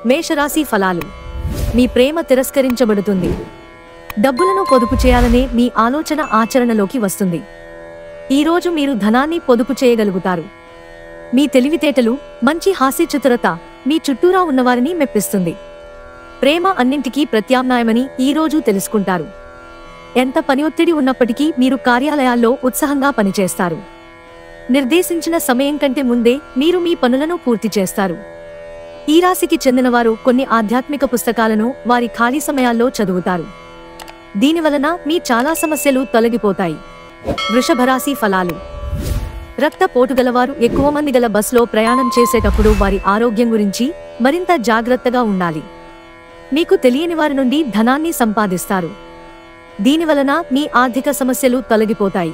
మేషరాశి ఫలాలు. మీ ప్రేమ తిరస్కరించబడుతుంది. డబ్బులను పొదుపు చేయాలనే మీ ఆలోచన ఆచరణలోకి వస్తుంది. ఈరోజు మీరు ధనాన్ని పొదుపు చేయగలుగుతారు. మీ తెలివితేటలు, మంచి హాస్యచతురత మీ చుట్టూరా ఉన్నవారిని మెప్పిస్తుంది. ప్రేమ అన్నింటికీ ప్రత్యామ్నాయమని ఈరోజు తెలుసుకుంటారు. ఎంత పని ఒత్తిడి ఉన్నప్పటికీ మీరు కార్యాలయాల్లో ఉత్సాహంగా పనిచేస్తారు. నిర్దేశించిన సమయం కంటే ముందే మీరు మీ పనులను పూర్తి చేస్తారు. ఈ రాశికి చెందినవారు కొన్ని ఆధ్యాత్మిక పుస్తకాలను వారి ఖాళీ సమయాల్లో చదువుతారు. దీనివలన మీ చాలా సమస్యలు తొలగిపోతాయి. వృషభరాశి ఫలాలు. రక్త పోటుగలవారు ఎక్కువ మంది గల బస్సులో ప్రయాణం చేసేటప్పుడు వారి ఆరోగ్యం గురించి మరింత జాగ్రత్తగా ఉండాలి. మీకు తెలియని వారి నుండి ధనాన్ని సంపాదిస్తారు. దీనివలన మీ ఆర్థిక సమస్యలు తొలగిపోతాయి.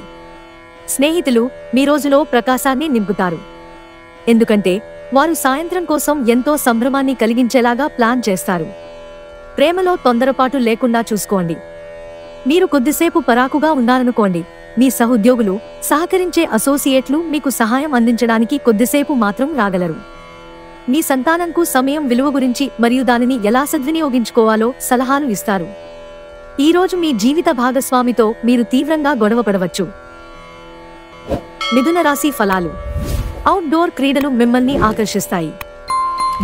స్నేహితులు మీ రోజులో ప్రకాశాన్ని నింపుతారు. ఎందుకంటే వారు సాయంత్రం కోసం ఎంతో సంభ్రమాన్ని కలిగించేలాగా ప్లాన్ చేస్తారు. ప్రేమలో తొందరపాటు లేకుండా చూసుకోండి. మీరు కొద్దిసేపు పరాకుగా ఉన్నారనుకోండి, మీ సహోద్యోగులు, సహకరించే అసోసియేట్లు మీకు సహాయం అందించడానికి కొద్దిసేపు మాత్రం రాగలరు. మీ సంతానంకు సమయం విలువ గురించి మరియు దానిని ఎలా సద్వినియోగించుకోవాలో సలహాలు ఇస్తారు. ఈరోజు మీ జీవిత భాగస్వామితో మీరు తీవ్రంగా గొడవపడవచ్చు. మిథున రాశి ఫలాలు. అవుట్డోర్ క్రీడలు మిమ్మల్ని ఆకర్షిస్తాయి.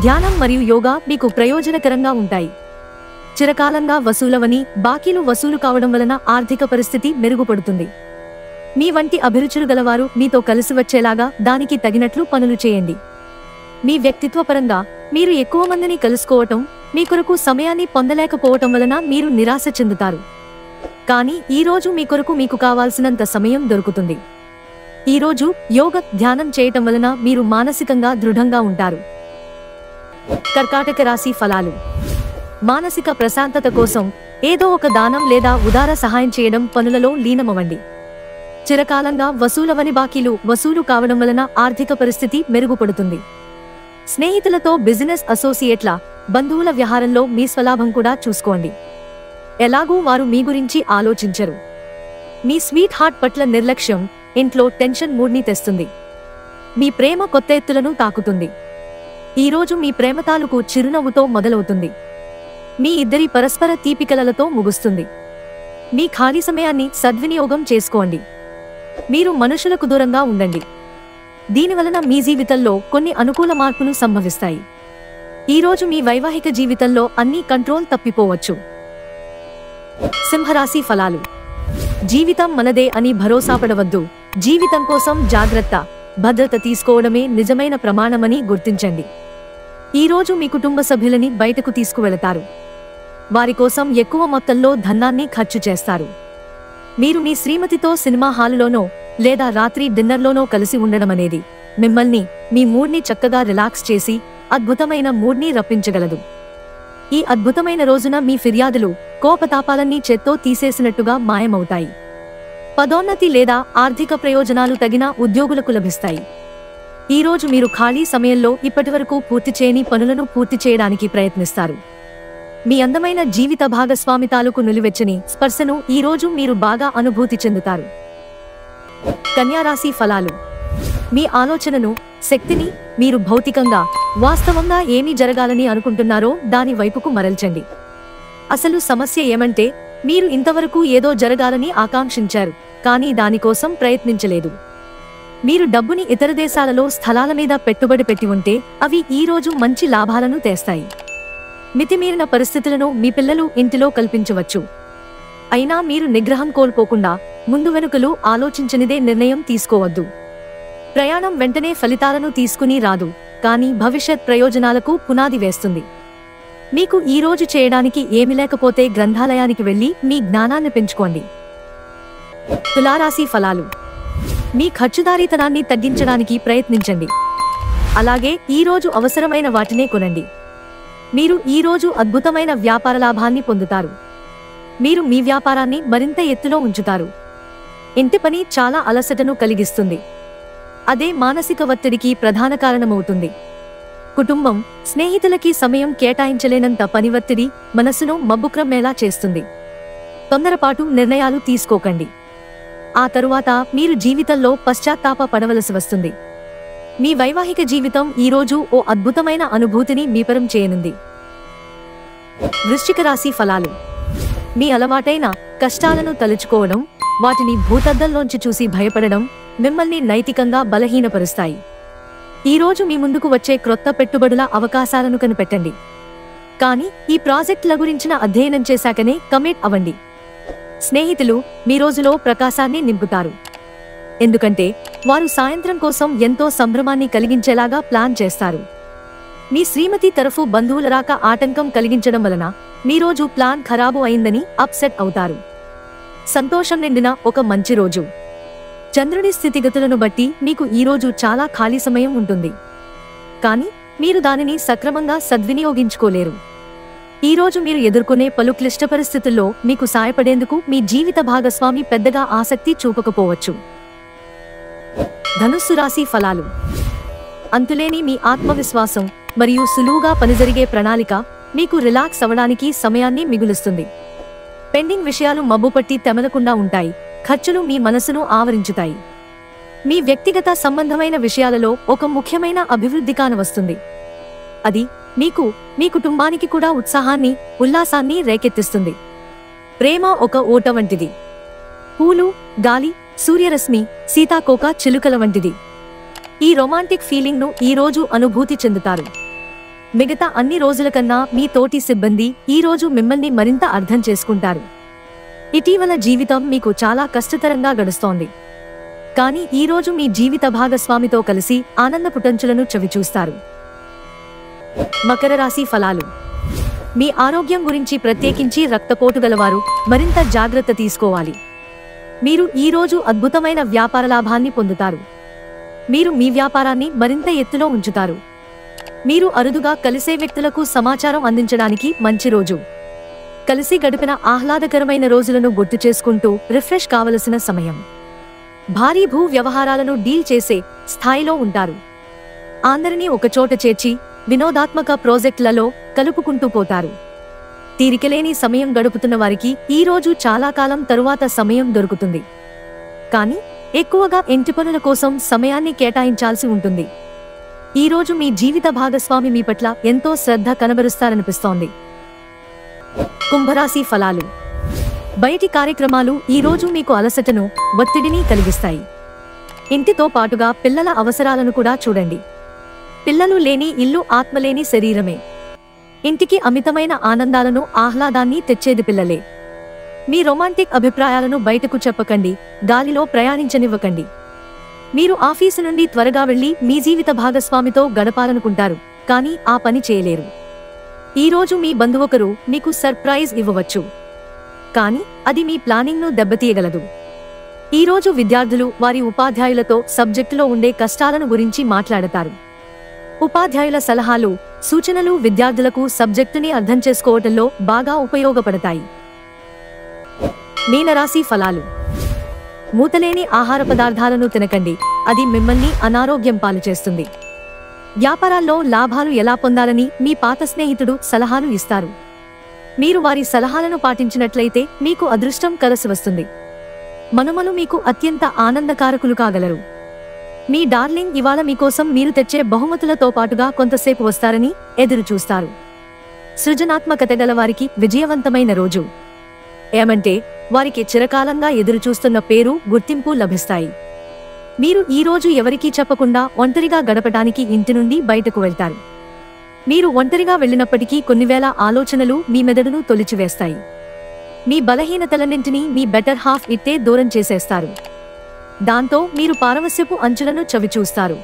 ధ్యానం మరియు యోగా మీకు ప్రయోజనకరంగా ఉంటాయి. చిరకాలంగా వసూలవని బాకీలు వసూలు కావడం వలన ఆర్థిక పరిస్థితి మెరుగుపడుతుంది. మీ వంటి అభిరుచులు గలవారు మీతో కలిసి వచ్చేలాగా దానికి తగినట్లు పనులు చేయండి. మీ వ్యక్తిత్వపరంగా మీరు ఎక్కువ మందిని కలుసుకోవటం, మీ కొరకు సమయాన్ని పొందలేకపోవటం వలన మీరు నిరాశ చెందుతారు. కానీ ఈరోజు మీ కొరకు మీకు కావాల్సినంత సమయం దొరుకుతుంది. ఈరోజు యోగ ధ్యానం చేయటం వలన మీరు మానసికంగా దృఢంగా ఉంటారు. కర్కాటక రాశి ఫలాలు. మానసిక ప్రశాంతత కోసం ఏదో ఒక దానం లేదా ఉదార సహాయం చేయడం పనులలో లీనమవ్వండి. చిరకాలంగా వసూలవని బాకీలు వసూలు కావడం వలన ఆర్థిక పరిస్థితి మెరుగుపడుతుంది. స్నేహితులతో, బిజినెస్ అసోసియేట్ల, బంధువుల వ్యవహారంలో మీ స్వలాభం కూడా చూసుకోండి. ఎలాగూ వారు మీ గురించి ఆలోచించరు. మీ స్వీట్ హార్ట్ పట్ల నిర్లక్ష్యం ఇంట్లో టెన్షన్ మూడ్ని తెస్తుంది. మీ ప్రేమ కొత్త ఎత్తులను తాకుతుంది. ఈరోజు మీ ప్రేమ తాలూకు చిరునవ్వుతో మొదలవుతుంది. మీ ఇద్దరి పరస్పర తీపికలతో ముగుస్తుంది. మీ ఖాళీ సమయాన్ని సద్వినియోగం చేసుకోండి. మీరు మనుషులకు దూరంగా ఉండండి. దీనివలన మీ జీవితంలో కొన్ని అనుకూల మార్పులు సంభవిస్తాయి. ఈరోజు మీ వైవాహిక జీవితంలో అన్ని కంట్రోల్ తప్పిపోవచ్చు. సింహరాశి ఫలాలు. జీవితం మనదే అని భరోసాపడవద్దు. జీవితం కోసం జాగ్రత్త, భద్రత తీసుకోవడమే నిజమైన ప్రమాణమని గుర్తించండి. ఈరోజు మీ కుటుంబ సభ్యులని బయటకు తీసుకువెళతారు. వారి కోసం ఎక్కువ మొత్తంలో ధనాన్ని ఖర్చు చేస్తారు. మీరు మీ శ్రీమతితో సినిమా హాలులోనో లేదా రాత్రి డిన్నర్లోనో కలిసి ఉండడమనేది మిమ్మల్ని, మీ మూడ్ని చక్కగా రిలాక్స్ చేసి అద్భుతమైన మూడ్ని రప్పించగలదు. ఈ అద్భుతమైన రోజున మీ ఫిర్యాదులు, కోపతాపాలన్నీ చేత్తో తీసేసినట్టుగా మాయమవుతాయి. పదోన్నతి లేదా ఆర్థిక ప్రయోజనాలు తగిన ఉద్యోగులకు లభిస్తాయి. ఈరోజు మీరు ఖాళీ సమయంలో ఇప్పటివరకు పూర్తి చేయని పనులను పూర్తి చేయడానికి ప్రయత్నిస్తారు. మీ అందమైన జీవిత భాగస్వామి తాలూకు నులివెచ్చని స్పర్శను ఈరోజు మీరు బాగా అనుభూతి చెందుతారు. కన్యారాశి ఫలాలు. మీ ఆలోచనను, శక్తిని మీరు భౌతికంగా, వాస్తవంగా ఏమి జరగాలని అనుకుంటున్నారో దాని వైపుకు మరల్చండి. అసలు సమస్య ఏమంటే మీరు ఇంతవరకు ఏదో జరగాలని ఆకాంక్షించారు, కానీ దానికోసం ప్రయత్నించలేదు. మీరు డబ్బుని ఇతర దేశాలలో స్థలాల మీద పెట్టుబడి పెట్టి ఉంటే అవి ఈరోజు మంచి లాభాలను తెస్తాయి. మితిమీరిన పరిస్థితులను మీ పిల్లలు ఇంటిలో కల్పించవచ్చు. అయినా మీరు నిగ్రహం కోల్పోకుండా ముందు వెనుకలు ఆలోచించనిదే నిర్ణయం తీసుకోవద్దు. ప్రయాణం వెంటనే ఫలితాలను తీసుకుని రాదు, కానీ భవిష్యత్ ప్రయోజనాలకు పునాది వేస్తుంది. మీకు ఈరోజు చేయడానికి ఏమి లేకపోతే గ్రంథాలయానికి వెళ్లి మీ జ్ఞానాన్ని పెంచుకోండి. తులారాశి ఫలాలు. మీ ఖర్చుదారీతనాన్ని తగ్గించడానికి ప్రయత్నించండి. అలాగే ఈరోజు అవసరమైన వాటినే కొనండి. మీరు ఈరోజు అద్భుతమైన వ్యాపార లాభాన్ని పొందుతారు. మీరు మీ వ్యాపారాన్ని మరింత ఎత్తులో ఉంచుతారు. ఇంటి పని చాలా అలసటను కలిగిస్తుంది. అదే మానసిక ఒత్తిడికి ప్రధాన కారణమవుతుంది. కుటుంబం, స్నేహితులకి సమయం కేటాయించలేనంత పని ఒత్తిడి మనసును మబ్బుక్రమ్మేలా చేస్తుంది. తొందరపాటు నిర్ణయాలు తీసుకోకండి. ఆ తరువాత మీరు జీవితంలో పశ్చాత్తాప పడవలసి వస్తుంది. మీ వైవాహిక జీవితం ఈరోజు ఓ అద్భుతమైన అనుభూతిని మీపరం చేయనుంది. వృశ్చిక రాశి ఫలాలు. మీ అలవాటైన కష్టాలను తలుచుకోవడం, వాటిని భూతద్దంలోంచి చూసి భయపడడం మిమ్మల్ని నైతికంగా బలహీనపరుస్తాయి. ఈరోజు మీ ముందుకు వచ్చే క్రొత్త పెట్టుబడుల అవకాశాలను కనిపెట్టండి. కానీ ఈ ప్రాజెక్టుల గురించిన అధ్యయనం చేశాకనే కమిట్ అవ్వండి. స్నేహితులు మీ రోజులో ప్రకాశాన్ని నింపుతారు. ఎందుకంటే వారు సాయంత్రం కోసం ఎంతో సంభ్రమాన్ని కలిగించేలాగా ప్లాన్ చేస్తారు. మీ శ్రీమతి తరఫు బంధువుల రాక ఆటంకం కలిగించడం వలన మీ రోజు ప్లాన్ ఖరాబు అయిందని అప్సెట్ అవుతారు. సంతోషం నిండిన ఒక మంచి రోజు. చంద్రుడి స్థితిగతులను బట్టి మీకు ఈరోజు చాలా ఖాళీ సమయం ఉంటుంది. కానీ మీరు దానిని సక్రమంగా సద్వినియోగించుకోలేరు. ఈరోజు మీరు ఎదుర్కొనే పలు క్లిష్ట పరిస్థితుల్లో మీకు సాయపడేందుకు మీ జీవిత భాగస్వామి పెద్దగా ఆసక్తి చూపకపోవచ్చు. ధనుస్సు రాశి ఫలాలు. అంతులేని మీ ఆత్మవిశ్వాసం మరియు సులువుగా పనిజరిగే ప్రణాళిక మీకు రిలాక్స్ అవ్వడానికి సమయాన్ని మిగులుస్తుంది. పెండింగ్ విషయాలు మబ్బుపట్టి తెమలకుండా ఉంటాయి. ఖర్చులు మీ మనసును ఆవరించుతాయి. మీ వ్యక్తిగత సంబంధమైన విషయాలలో ఒక ముఖ్యమైన అభివృద్ధి కానవస్తుంది. అది మీకు మీ కుటుంబానికి కూడా ఉత్సాహాన్ని, ఉల్లాసాన్ని రేకెత్తిస్తుంది. ప్రేమ ఒక ఓట వంటిది. పూలు, గాలి, సూర్యరశ్మి, సీతాకోక చిలుకల వంటిది. ఈ రొమాంటిక్ ఫీలింగ్ను ఈరోజు అనుభూతి చెందుతారు. మిగతా అన్ని రోజుల కన్నా మీ తోటి సిబ్బంది ఈరోజు మిమ్మల్ని మరింత అర్థం చేసుకుంటారు. ఇటీవల జీవితం మీకు చాలా కష్టతరంగా గడుస్తోంది. కానీ ఈరోజు మీ జీవిత భాగస్వామితో కలిసి ఆనందపుటంచులను చవిచూస్తారు. మకర రాశి ఫలాలు. మీ ఆరోగ్యం గురించి, ప్రత్యేకించి రక్తపోటు గలవారు మరింత జాగ్రత్త తీసుకోవాలి. మీరు ఈరోజు అద్భుతమైన వ్యాపార లాభాన్ని పొందుతారు. మీరు మీ వ్యాపారాన్ని మరింత ఎత్తులో ఉంచుతారు. మీరు అరుదుగా కలిసే వ్యక్తులకు సమాచారం అందించడానికి మంచి రోజు. కలిసి గడిపిన ఆహ్లాదకరమైన రోజులను గుర్తు చేసుకుంటూ రిఫ్రెష్ కావలసిన సమయం. భారీ భూ వ్యవహారాలను డీల్ చేసే స్థాయిలో ఉంటారు. అందరినీ ఒకచోట చేర్చి వినోదాత్మక ప్రాజెక్టులలో కలుపుకుంటూ పోతారు. తీరికలేని సమయం గడుపుతున్న వారికి ఈరోజు చాలా కాలం తరువాత సమయం దొరుకుతుంది. కానీ ఎక్కువగా ఇంటి పనుల కోసం సమయాన్ని కేటాయించాల్సి ఉంటుంది. ఈరోజు మీ జీవిత భాగస్వామి మీ పట్ల ఎంతో శ్రద్ధ కనబరుస్తారనిపిస్తోంది. కుంభరాశి ఫలాలు. బయటి కార్యక్రమాలు ఈరోజు మీకు అలసటను, ఒత్తిడిని కలిగిస్తాయి. ఇంటితో పాటుగా పిల్లల అవసరాలను కూడా చూడండి. పిల్లలు లేని ఇల్లు ఆత్మలేని శరీరమే. ఇంటికి అమితమైన ఆనందాలను, ఆహ్లాదాన్ని తెచ్చేది పిల్లలే. మీ రొమాంటిక్ అభిప్రాయాలను బయటకు చెప్పకండి, గాలిలో ప్రయాణించనివ్వకండి. మీరు ఆఫీసు నుండి త్వరగా వెళ్లి మీ జీవిత భాగస్వామితో గడపాలనుకుంటారు, కానీ ఆ పని చేయలేరు. ఈరోజు మీ బంధువొకరు మీకు సర్ప్రైజ్ ఇవ్వవచ్చు, కానీ అది మీ ప్లానింగ్ను దెబ్బతీయగలదు. ఈరోజు విద్యార్థులు వారి ఉపాధ్యాయులతో సబ్జెక్టులో ఉండే కష్టాలను గురించి మాట్లాడతారు. ఉపాధ్యాయుల సలహాలు, సూచనలు విద్యార్థులకు సబ్జెక్టుని అర్థం చేసుకోవటంలో బాగా ఉపయోగపడతాయి. మీనరాశి ఫలాలు. మూతలేని ఆహార పదార్థాలను తినకండి, అది మిమ్మల్ని అనారోగ్యం పాలు చేస్తుంది. వ్యాపారాల్లో లాభాలు ఎలా పొందాలని మీ పాత స్నేహితుడు సలహాలు ఇస్తారు. మీరు వారి సలహాలను పాటించినట్లయితే మీకు అదృష్టం కలిసి వస్తుంది. మనుమలు మీకు అత్యంత ఆనందకారకులు కాగలరు. మీ డార్లింగ్ ఇవాళ మీకోసం మీరు తెచ్చే బహుమతులతో పాటుగా కొంతసేపు వస్తారని ఎదురు చూస్తారు. సృజనాత్మకత గలవారికి విజయవంతమైన రోజు. ఏమంటే వారికి చిరకాలంగా ఎదురుచూస్తున్న పేరు, గుర్తింపు లభిస్తాయి. మీరు ఈరోజు ఎవరికీ చెప్పకుండా ఒంటరిగా గడపడానికి ఇంటి నుండి బయటకు వెళ్తారు. మీరు ఒంటరిగా వెళ్ళినప్పటికీ కొన్ని వేల ఆలోచనలు మీ మెదడును తొలిచివేస్తాయి. మీ బలహీనతలన్నింటినీ మీ బెటర్ హాఫ్ ఇట్టే దూరం చేసేస్తారు. దాంతో మీరు పారవస్యపు అంచులను చవిచూస్తారు.